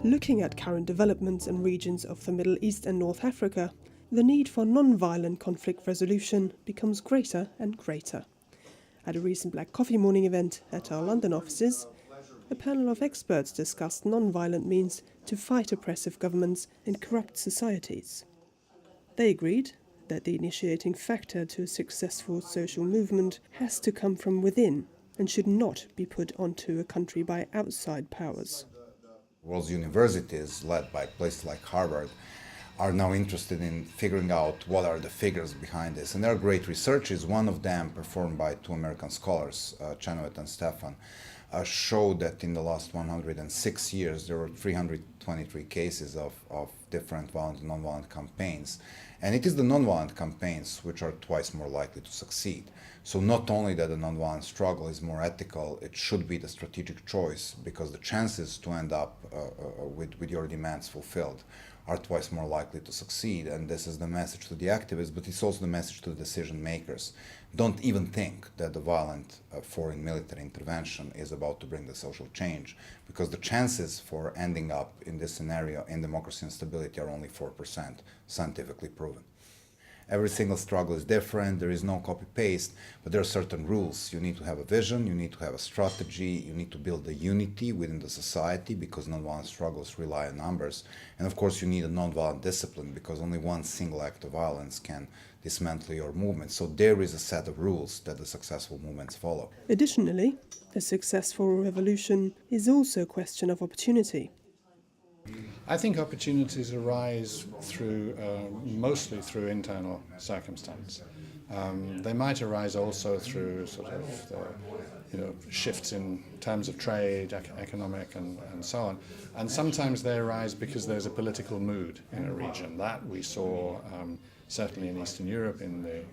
Looking at current developments in regions of the Middle East and North Africa, the need for non-violent conflict resolution becomes greater and greater. At a recent Black Coffee Morning event at our London offices, a panel of experts discussed non-violent means to fight oppressive governments and corrupt societies. They agreed that the initiating factor to a successful social movement has to come from within and should not be put onto a country by outside powers. World's universities, led by places like Harvard, are now interested in figuring out what are the figures behind this. And there are great researches. One of them, performed by two American scholars, Chenoweth and Stefan, showed that in the last 106 years there were 323 cases of different violent and non-violent campaigns. And it is the non-violent campaigns which are twice more likely to succeed. So not only that the non-violent struggle is more ethical, it should be the strategic choice, because the chances to end up with your demands fulfilled are twice more likely to succeed. And this is the message to the activists, but it's also the message to the decision makers. Don't even think that the violent foreign military intervention is about to bring the social change, because the chances for ending up in this scenario in democracy and stability are only 4%, scientifically proven. Every single struggle is different, there is no copy-paste, but there are certain rules. You need to have a vision, you need to have a strategy, you need to build a unity within the society, because non-violent struggles rely on numbers. And of course you need a non-violent discipline, because only one single act of violence can dismantle your movement. So there is a set of rules that the successful movements follow. Additionally, a successful revolution is also a question of opportunity. I think opportunities arise mostly through internal circumstance. They might arise also through sort of shifts in terms of trade, economic, and so on. And sometimes they arise because there's a political mood in a region. That we saw certainly in Eastern Europe in the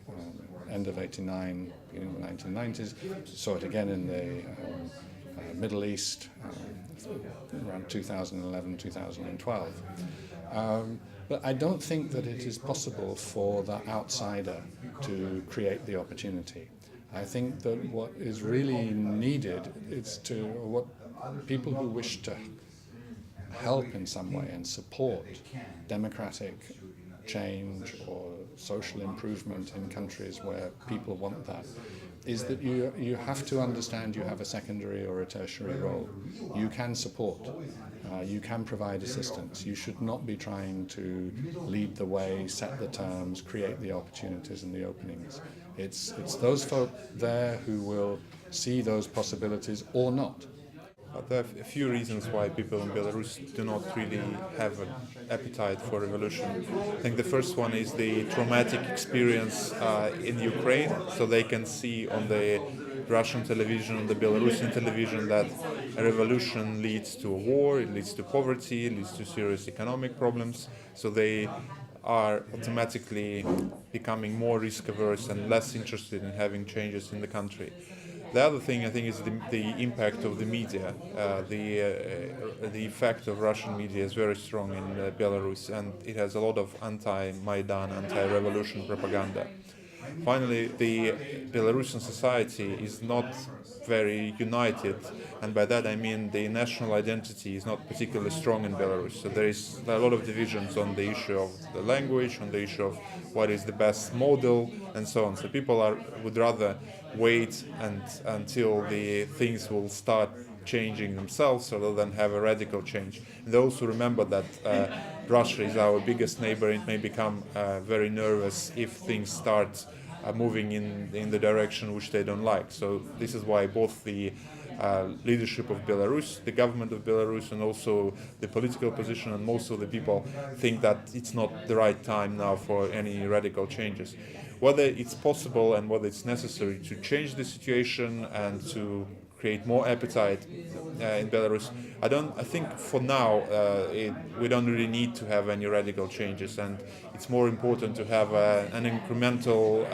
end of '89, beginning of the 1990s. Saw it again in the Middle East around 2011, 2012. But I don't think that it is possible for the outsider to create the opportunity. I think that what is really needed is what people who wish to help in some way and support democratic change or social improvement in countries where people want that, is that you have to understand you have a secondary or a tertiary role. You can support, you can provide assistance. You should not be trying to lead the way, set the terms, create the opportunities and the openings. It's those folk there who will see those possibilities or not. There are a few reasons why people in Belarus do not really have an appetite for revolution. I think the first one is the traumatic experience in Ukraine, so they can see on the Russian television, on the Belarusian television, that a revolution leads to a war, it leads to poverty, it leads to serious economic problems, so they are automatically becoming more risk-averse and less interested in having changes in the country. The other thing, I think, is the impact of the media. The effect of Russian media is very strong in Belarus, and it has a lot of anti-Maidan, anti-revolution propaganda. Finally, the Belarusian society is not very united, and by that I mean the national identity is not particularly strong in Belarus. So there is a lot of divisions on the issue of the language, on the issue of what is the best model, and so on. So people would rather wait until the things will start changing themselves rather than have a radical change. And those who remember that Russia is our biggest neighbor, it may become very nervous if things start moving in the direction which they don't like. So this is why both the leadership of Belarus, the government of Belarus, and also the political opposition and most of the people think that it's not the right time now for any radical changes. Whether it's possible and whether it's necessary to change the situation and to create more appetite in Belarus, I think for now we don't really need to have any radical changes, and it's more important to have an incremental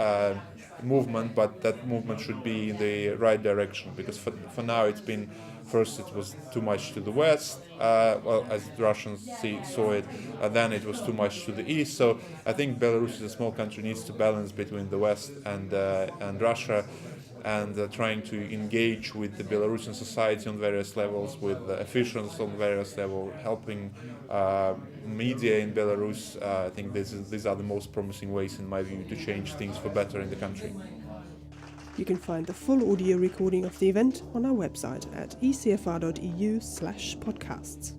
movement, but that movement should be in the right direction, because for now it's been, first it was too much to the west, well, as the Russians saw it, and then it was too much to the east. So I think Belarus is a small country, needs to balance between the west and Russia, and trying to engage with the Belarusian society on various levels, with officials on various levels, helping media in Belarus. I think these are the most promising ways, in my view, to change things for better in the country. You can find the full audio recording of the event on our website at ecfr.eu/podcasts.